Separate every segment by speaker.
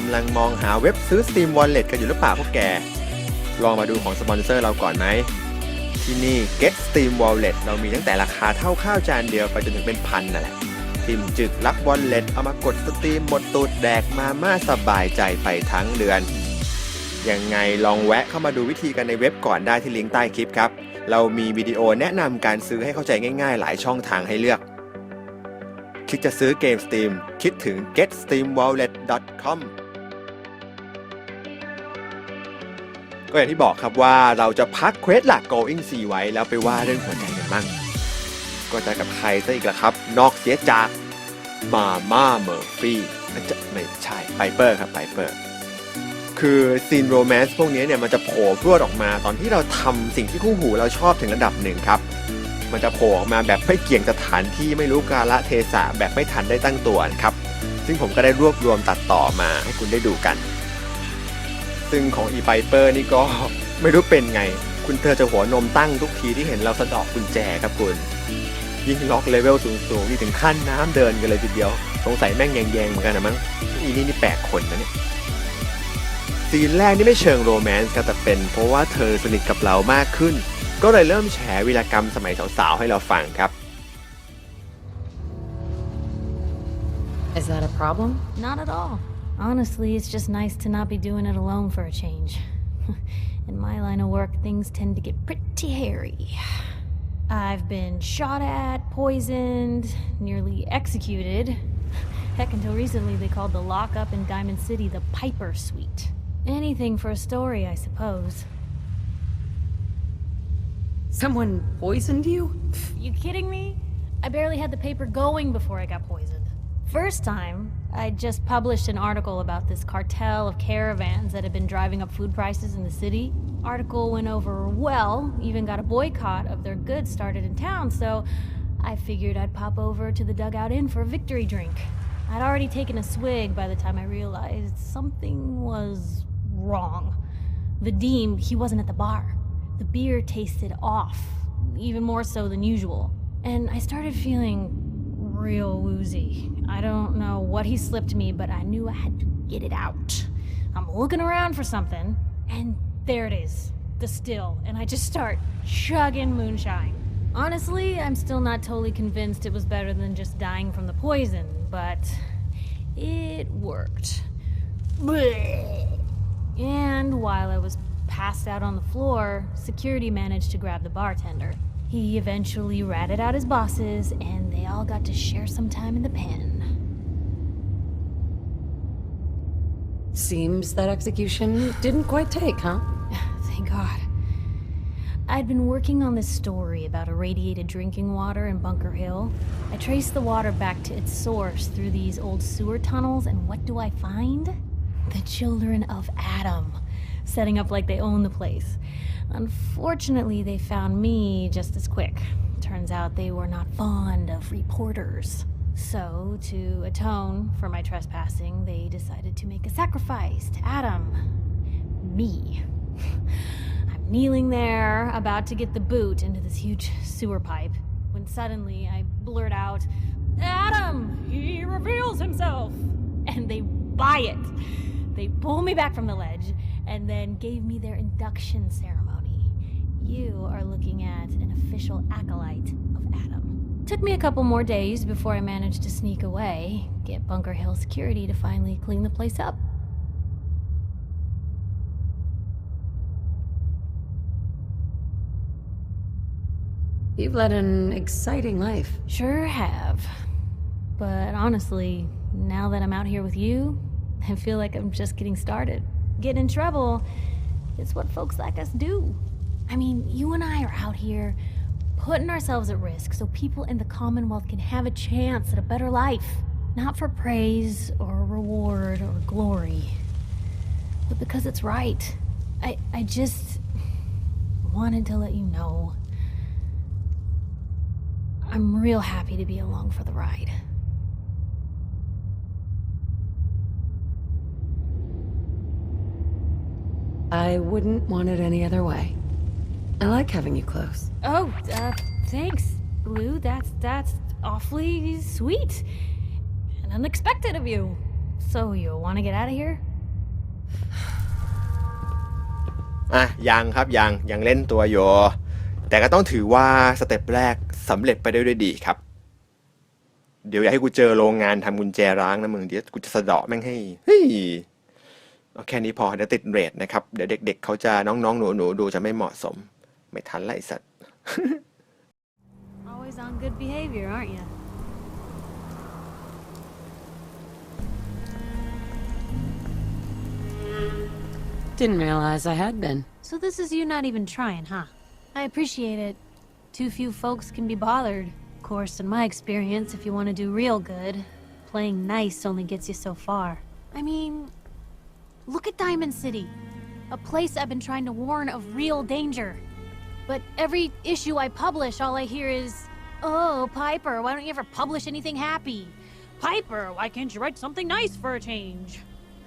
Speaker 1: ำลังมองหาเว็บซื้อ Steam Wallet กันอยู่หรือเปล่าพวกแกลองมาดูของสปอนเซอร์เราก่อนไหมที่นี่ Get Steam Wallet เรามีตั้งแต่ราคาเท่าข้าวจานเดียวไปจนถึงเป็นพันนั่นแหละทิมจึกรับ Wallet เอามากดสตรีมหมดตูดแดกมาม่าสบายใจไปทั้งเดือนยังไงลองแวะเข้ามาดูวิธีกันในเว็บก่อนได้ที่ลิงก์ใต้คลิปครับเรามีวิดีโอแนะนำการซื้อให้เข้าใจง่ายๆหลายช่องทางให้เลือกคิดจะซื้อเกม Steam คิดถึง getsteamwallet.com ก็อย่างที่บอกครับว่าเราจะพักเควสหลัก Going Sea ไว้แล้วไปว่าเรื่องหัวใจกันบ้างก็จะกับใครซะอีกล่ะครับนอกเสียจากมาม่าเมอร์ฟี่จะไม่ใช่ไพเปอร์ครับไพเปอร์คือซีนโรแมนซ์พวกนี้เนี่ยมันจะโผล่พรวดออกมาตอนที่เราทำสิ่งที่คู่หูเราชอบถึงระดับหนึ่งครับมันจะโผล่ออกมาแบบไม่เกี่ยงสถานที่ไม่รู้กาลเทศะแบบไม่ทันได้ตั้งตัวครับซึ่งผมก็ได้รวบรวมตัดต่อมาให้คุณได้ดูกันซึ่งของอีไพเปอร์นี่ก็ไม่รู้เป็นไงคุณเธอจะหัวนมตั้งทุกทีที่เห็นเราสะดอกกุญแจครับคุณยิ่งล็อกเลเวลสูงๆนี่ถึงขั้นน้ำเดินกันเลยทีเดียวสงสัยแม่งแยงๆเหมือนกันนะมั้งอีนี่แปลกคนนะเนี่ยซีนแรกนี่ไม่เชิงโรแมนต์ครับแต่เป็นเพราะว่าเธอสนิทกับเรามากขึ้นก็เลยเริ่มแฉวีรกรรมสมัยสาวๆให้เราฟังครับ
Speaker 2: Is that a problem?
Speaker 3: Not at all. Honestly, it's just nice to not be doing it alone for a change. In my line of work, things tend to get pretty hairy. I've been shot at, poisoned, nearly executed. Heck, until recently they called the lockup in Diamond City the Piper Suite. Anything for a story, I suppose.
Speaker 2: Someone poisoned you?
Speaker 3: You kidding me? I barely had the paper going before I got poisoned. First time, I just published an article about this cartel of caravans that had been driving up food prices in the city. Article went over well, even got a boycott of their goods started in town, so I figured I'd pop over to the dugout inn for a victory drink. I'd already taken a swig by the time I realized something was wrong. Vadim, he wasn't at the bar. The beer tasted off, even more so than usual. And I started feeling real woozy. I don't know what he slipped me, but I knew I had to get it out. I'm looking around for something, and there it is, the still, and I just start chugging moonshine. Honestly, I'm still not totally convinced it was better than just dying from the poison, but it worked. And while I was passed out on the floor, security managed to grab the bartender. He eventually ratted out his bosses, and they all got to share some time in the pen.
Speaker 2: Seems that execution didn't quite take, huh?
Speaker 3: Thank God. I'd been working on this story about irradiated drinking water in Bunker Hill. I traced the water back to its source through these old sewer tunnels, and what do I find? The children of Adam, setting up like they own the place. Unfortunately, they found me just as quick. Turns out they were not fond of reporters. So, to atone for my trespassing, they decided to make a sacrifice to Adam. Me. I'm kneeling there, about to get the boot into this huge sewer pipe, when suddenly I blurt out, "Adam! He reveals himself!" And they buy it. They pulled me back from the ledge, and then gave me their induction ceremony. You are looking at an official acolyte of Adam. Took me a couple more days before I managed to sneak away, get Bunker Hill security to finally clean the place up.
Speaker 2: You've led an exciting life.
Speaker 3: Sure have. But honestly, now that I'm out here with you, I feel like I'm just getting started. Getting in trouble is what folks like us do. I mean, you and I are out here putting ourselves at risk so people in the Commonwealth can have a chance at a better life. Not for praise or reward or glory, but because it's right. I just wanted to let you know I'm real happy to be along for the ride.
Speaker 2: I wouldn't want it any other way. I like having you close.
Speaker 3: Oh, thanks, Blue. That's awfully sweet and unexpected of you. So you want to get out of here?
Speaker 1: ยังครับยังเล่นตัวอยู่แต่ก็ต้องถือว่าสเต็ปแรกสำเร็จไปได้ด้วยดีครับเดี๋ยวอยากให้กูเจอโรงงานทำกุญแจร้างนะมึงเดี๋ยวกูจะสะเดาะแม่งให้เฮ้ยเอาแค่นี้พอเดี๋ยวติดเรทนะครับเดี๋ยวเด็กๆเขาจะน้องๆหนูๆดูจะไม่เหมาะสมไม่ทันไล่สัตว์
Speaker 3: Always on good behavior, aren't you?
Speaker 2: Didn't realize I had been.
Speaker 3: So this is you not even trying, huh? I appreciate it. Too few folks can be bothered. Of course, in my experience, if you want to do real good, playing nice only gets you so far. I mean, look at Diamond City. A place I've been trying to warn of real danger. But every issue I publish, all I hear is, "Oh, Piper, why don't you ever publish anything happy? Piper, why can't you write something nice for a change?"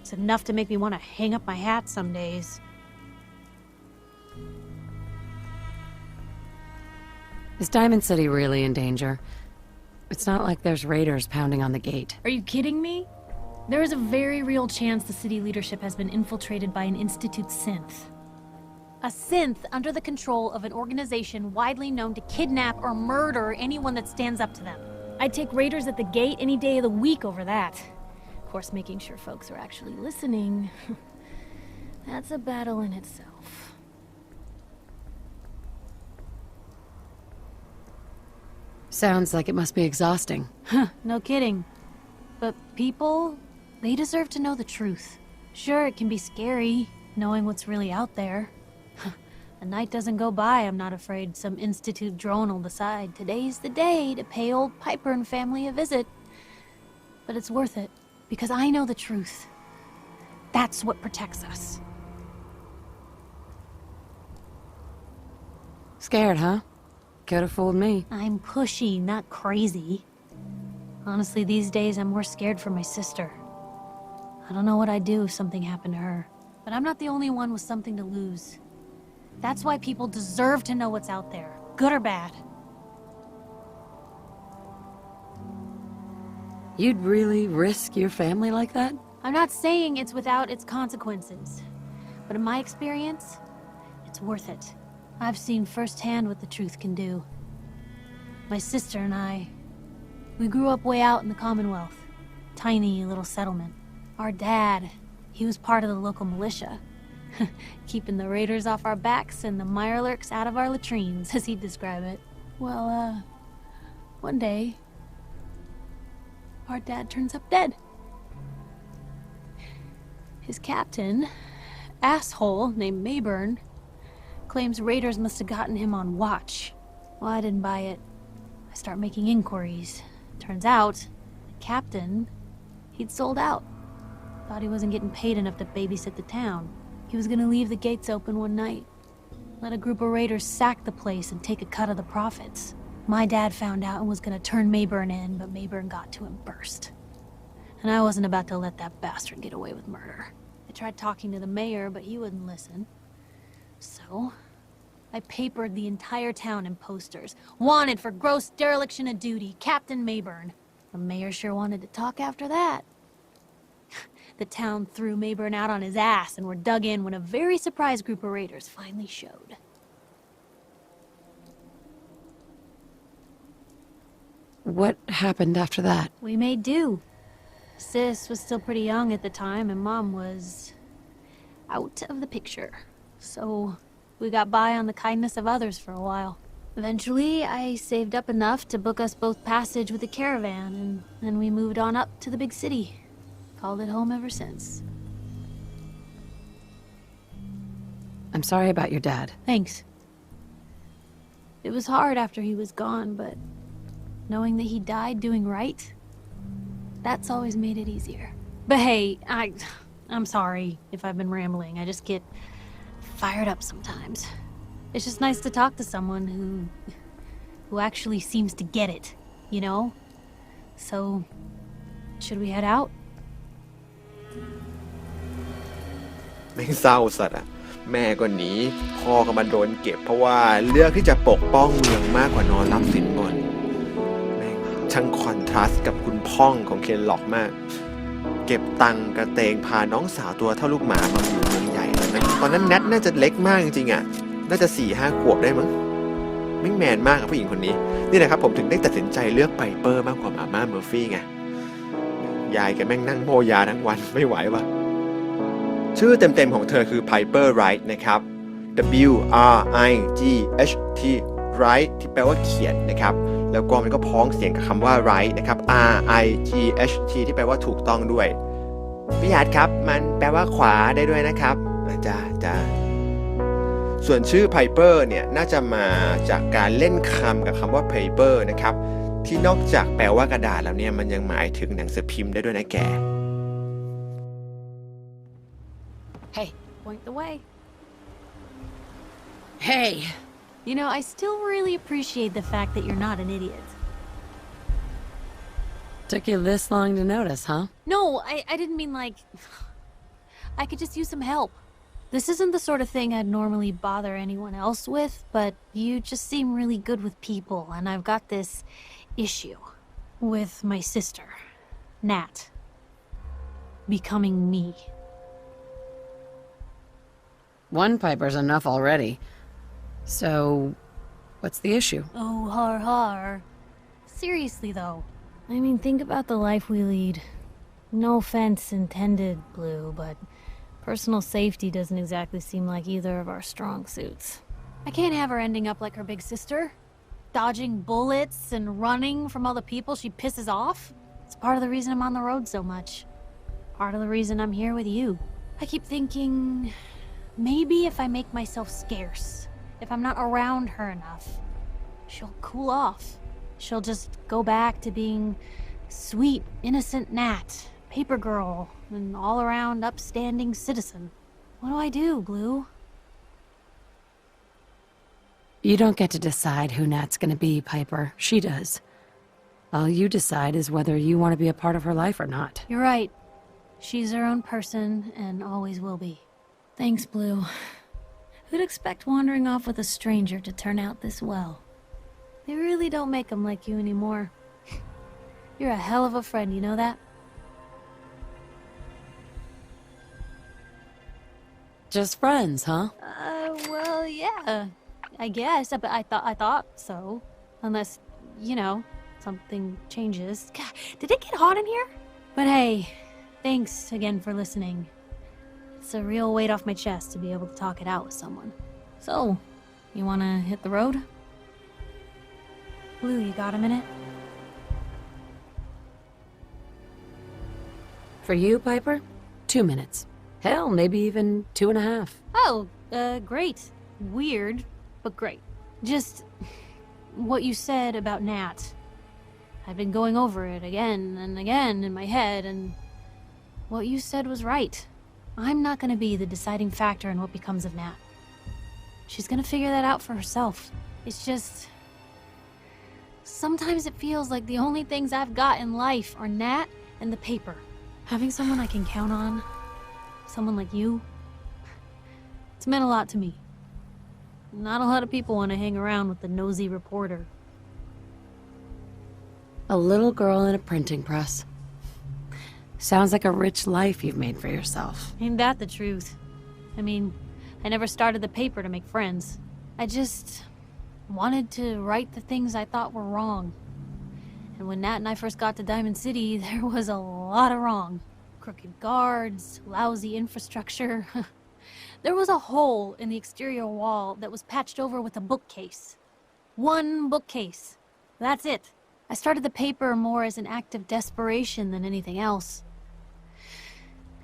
Speaker 3: It's enough to make me want to hang up my hat some days.
Speaker 2: Is Diamond City really in danger? It's not like there's raiders pounding on the gate.
Speaker 3: Are you kidding me? There is a very real chance the city leadership has been infiltrated by an Institute synth. A synth under the control of an organization widely known to kidnap or murder anyone that stands up to them. I'd take raiders at the gate any day of the week over that. Of course, making sure folks are actually listening. That's a battle in itself.
Speaker 2: Sounds like it must be exhausting.
Speaker 3: Huh, no kidding. But people, they deserve to know the truth. Sure, it can be scary, knowing what's really out there. A night doesn't go by, I'm not afraid some Institute drone will decide today's the day to pay old Piper and family a visit. But it's worth it, because I know the truth. That's what protects us.
Speaker 2: Scared, huh? Could have fooled me.
Speaker 3: I'm pushy, not crazy. Honestly, these days I'm more scared for my sister. I don't know what I'd do if something happened to her. But I'm not the only one with something to lose. That's why people deserve to know what's out there, good or bad.
Speaker 2: You'd really risk your family like that?
Speaker 3: I'm not saying it's without its consequences. But in my experience, it's worth it. I've seen firsthand what the truth can do. My sister and I, we grew up way out in the Commonwealth. Tiny little settlement. Our dad, he was part of the local militia. Keeping the raiders off our backs and the mirelurks out of our latrines, as he'd describe it. Well, one day, our dad turns up dead. His captain, asshole named Mayburn, claims raiders must have gotten him on watch. Well, I didn't buy it. I start making inquiries. Turns out, the captain, he'd sold out. Thought he wasn't getting paid enough to babysit the town. He was gonna leave the gates open one night. Let a group of raiders sack the place and take a cut of the profits. My dad found out and was gonna turn Mayburn in, but Mayburn got to him first. And I wasn't about to let that bastard get away with murder. I tried talking to the mayor, but he wouldn't listen. So, I papered the entire town in posters. Wanted for gross dereliction of duty, Captain Mayburn. The mayor sure wanted to talk after that. The town threw Mayburn out on his ass and were dug in when a very surprised group of raiders finally showed.
Speaker 2: What happened after that?
Speaker 3: We made do. Sis was still pretty young at the time and Mom was out of the picture. So we got by on the kindness of others for a while. Eventually, I saved up enough to book us both passage with a caravan and then we moved on up to the big city. Called it home ever since.
Speaker 2: I'm sorry about your dad.
Speaker 3: Thanks. It was hard after he was gone, but knowing that he died doing right, that's always made it easier. But hey, I'm sorry if I've been rambling. I just get fired up sometimes. It's just nice to talk to someone who actually seems to get it, you know? So, should we head out?
Speaker 1: แม่งเศร้าสัตว์อะแม่ก็หนีพ่อก็มาโดนเก็บเพราะว่าเลือกที่จะปกป้องเมืองมากกว่านอนรับสินบนแม่งช่างคอนทราสต์กับคุณพ่องของเคนล็อกมากเก็บตังกระเตงพาน้องสาวตัวเท่าลูกหมามาอยู่เมืองใหญ่แล้ว นะตอนนั้นแนทน่าจะเล็กมากจริงๆอ่ะน่าจะ4-5 ขวบได้มั้งไม่แมนมากครับผู้หญิงคนนี้นี่นะครับผมถึงได้ตัดสินใจเลือกไพเปอร์มากกว่ามาม่าเมอร์ฟี่ไงยายแกแม่งนั่งโมยาทั้งวันไม่ไหววะชื่อเต็มๆของเธอคือ Piper Wright นะครับ W-R-I-G-H-T Wright ที่แปลว่าเขียนนะครับแล้วก็มันก็พ้องเสียงกับคำว่า Right นะครับ R-I-G-H-T ที่แปลว่าถูกต้องด้วยพี่อาร์ตครับมันแปลว่าขวาได้ด้วยนะครับจ้าส่วนชื่อ Piper เนี่ยน่าจะมาจากการเล่นคำกับคำว่า paper นะครับที่นอกจากแปลว่ากระดาษแล้วเนี่ยมันยังหมายถึงหนังสือพิมพ์ได้ด้วยนะแก
Speaker 3: Hey, point the way.
Speaker 2: Hey!
Speaker 3: You know, I still really appreciate the fact that you're not an idiot.
Speaker 2: Took you this long to notice, huh?
Speaker 3: No, I didn't mean like... I could just use some help. This isn't the sort of thing I'd normally bother anyone else with, but you just seem really good with people, and I've got this issue with my sister, Nat, becoming me.
Speaker 2: One Piper's enough already. So, what's the issue?
Speaker 3: Oh, har. Seriously, though. I mean, think about the life we lead. No offense intended, Blue, but personal safety doesn't exactly seem like either of our strong suits. I can't have her ending up like her big sister, dodging bullets and running from all the people she pisses off. It's part of the reason I'm on the road so much. Part of the reason I'm here with you. I keep thinking, maybe if I make myself scarce, if I'm not around her enough, she'll cool off. She'll just go back to being sweet, innocent Nat, paper girl, an all-around upstanding citizen. What do I do, Blue?
Speaker 2: You don't get to decide who Nat's gonna be, Piper. She does. All you decide is whether you want to be a part of her life or not.
Speaker 3: You're right. She's her own person and always will be. Thanks, Blue. Who'd expect wandering off with a stranger to turn out this well? They really don't make them like you anymore. You're a hell of a friend, you know that?
Speaker 2: Just friends, huh?
Speaker 3: Well, yeah. I guess, but I thought so. Unless, you know, something changes. God, did it get hot in here? But hey, thanks again for listening. It's a real weight off my chest to be able to talk it out with someone. So, you wanna hit the road? Blue, you got a minute?
Speaker 2: For you, Piper, 2 minutes. Hell, maybe even 2.5.
Speaker 3: Oh, great. Weird, but great. Just what you said about Nat. I've been going over it again and again in my head, and what you said was right. I'm not gonna be the deciding factor in what becomes of Nat. She's gonna figure that out for herself. It's just... sometimes it feels like the only things I've got in life are Nat and the paper. Having someone I can count on, someone like you, it's meant a lot to me. Not a lot of people want to hang around with the nosy reporter.
Speaker 2: A little girl in a printing press. Sounds like a rich life you've made for yourself.
Speaker 3: Ain't that the truth? I mean, I never started the paper to make friends. I just wanted to write the things I thought were wrong. And when Nat and I first got to Diamond City, there was a lot of wrong. Crooked guards, lousy infrastructure. There was a hole in the exterior wall that was patched over with a bookcase. One bookcase. That's it. I started the paper more as an act of desperation than anything else.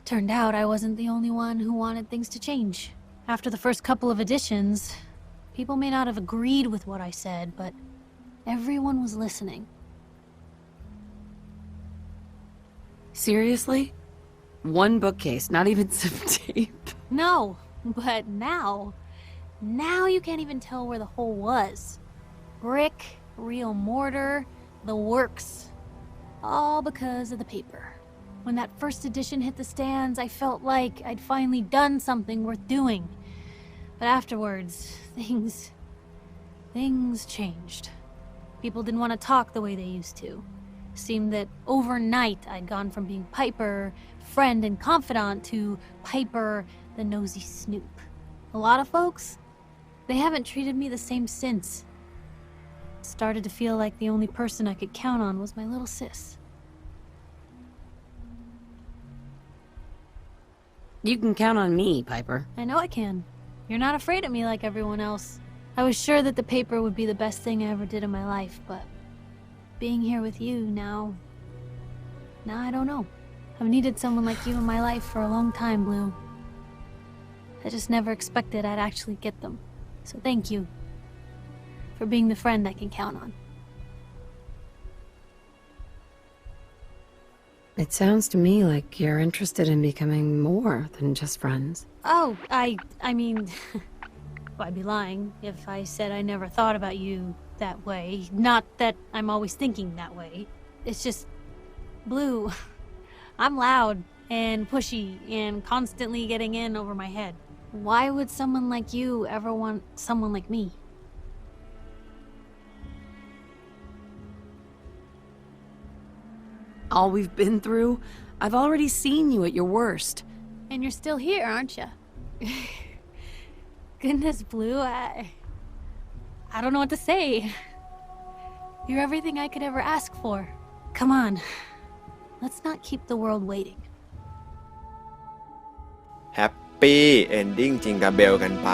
Speaker 3: Turned out I wasn't the only one who wanted things to change. After the first couple of editions, people may not have agreed with what I said, but everyone was listening.
Speaker 2: Seriously? One bookcase, not even some tape.
Speaker 3: No, but now you can't even tell where the hole was. Brick, real mortar, the works. All because of the paper. When that first edition hit the stands, I felt like I'd finally done something worth doing. But afterwards, things changed. People didn't want to talk the way they used to. Seemed that overnight I'd gone from being Piper, friend and confidant, to Piper, the nosy snoop. A lot of folks, they haven't treated me the same since. Started to feel like the only person I could count on was my little sis.
Speaker 2: You can count on me, Piper.
Speaker 3: I know I can. You're not afraid of me like everyone else. I was sure that the paper would be the best thing I ever did in my life, but being here with you now I don't know. I've needed someone like you in my life for a long time, Blue. I just never expected I'd actually get them. So thank you for being the friend I can count on.
Speaker 2: It sounds to me like you're interested in becoming more than just friends.
Speaker 3: Oh, I mean, well, I'd be lying if I said I never thought about you that way. Not that I'm always thinking that way. It's just, Blue, I'm loud and pushy and constantly getting in over my head. Why would someone like you ever want someone like me?
Speaker 2: All we've been through, I've already seen you at your worst.
Speaker 3: And you're still here, aren't you? Goodness, Blue, I don't know what to say. You're everything I could ever ask for. Come on, let's not keep the world waiting.
Speaker 1: แฮปปี้เอนดิ้งจริงกับเบลกันไป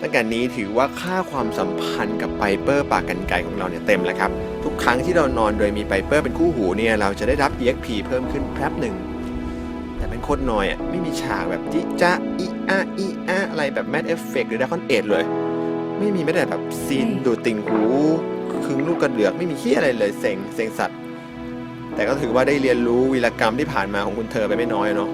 Speaker 1: ตั้งแต่นี้ถือว่าค่าความสัมพันธ์กับไพเปอร์ปากกันไกรของเราเนี่ยเต็มแล้วครับทุกครั้งที่เรานอนโดยมีไพเปอร์เป็นคู่หูเนี่ยเราจะได้รับ EXP เพิ่มขึ้นแป๊บหนึ่งแต่เป็นโคตรน้อยอ่ะไม่มีฉากแบบจิจ๊ะอีอาอะไรแบบแมทเอฟเฟกต์หรือดาคอนเอทเลยไม่มีแม้แต่แบบซีนดูดติ่งหูคึงลูกกระเดือกไม่มีขี้อะไรเลยเซ็งสัตว์แต่ก็ถือว่าได้เรียนรู้วีรกรรมที่ผ่านมาของคุณเธอไปไม่น้อยเนาะ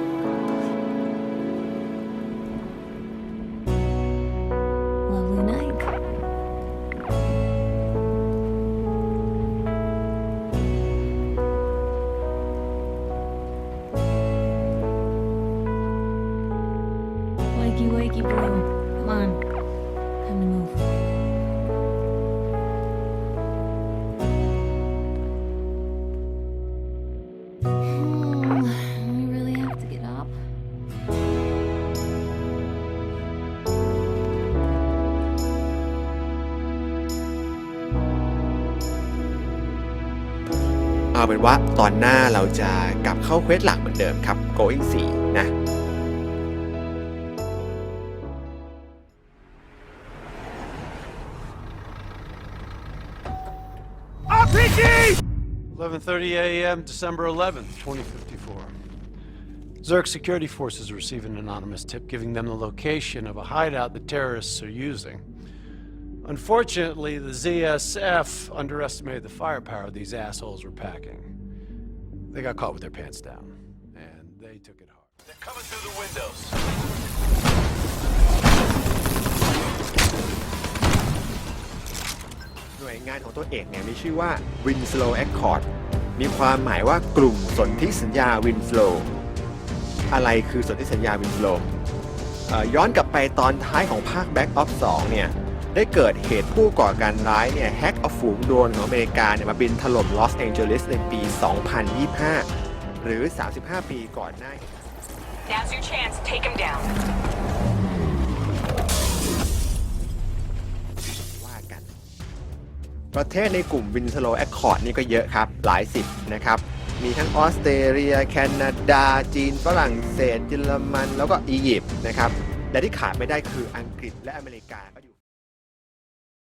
Speaker 3: Wakey, Blue. Come on. Time to move. We really have to get up.
Speaker 1: เอาเป็นว่าตอนหน้าเราจะกลับเข้าเควสหลักเหมือนเดิมครับ Going 4 นะ
Speaker 4: 11:30 a.m. December 11th, 2054. Zerk security forces receive an anonymous tip giving them the location of a hideout the terrorists are using. Unfortunately, the ZSF underestimated the firepower these assholes were packing. They got caught with their pants down, and they took it hard. They're coming through the windows.
Speaker 1: หน่วยงานของตัวเอกเนี่ยมีชื่อว่า Winslow Accord มีความหมายว่ากลุ่มสนธิสัญญา Winslow อะไรคือสนธิสัญญา Winslow ย้อนกลับไปตอนท้ายของภาค Black Ops 2 เนี่ยได้เกิดเหตุผู้ก่อการร้ายเนี่ยแฮกเอาฝูงโดรนของอเมริกาเนี่ยมาบินถล่มลอสแองเจลิสในปี 2025 หรือ 35 ปีก่อนหน้า
Speaker 5: Now's your chance. Take him down.
Speaker 1: ว่ากันประเทศในกลุ่ม Winslow Accord นี่ก็เยอะครับหลายสิบนะครับมีทั้งออสเตรเลียแคนาดาจีนฝรั่งเศสเยอรมันแล้วก็อียิปต์นะครับและที่ขาดไม่ได้คืออังกฤษและอเมริกาก็อยู่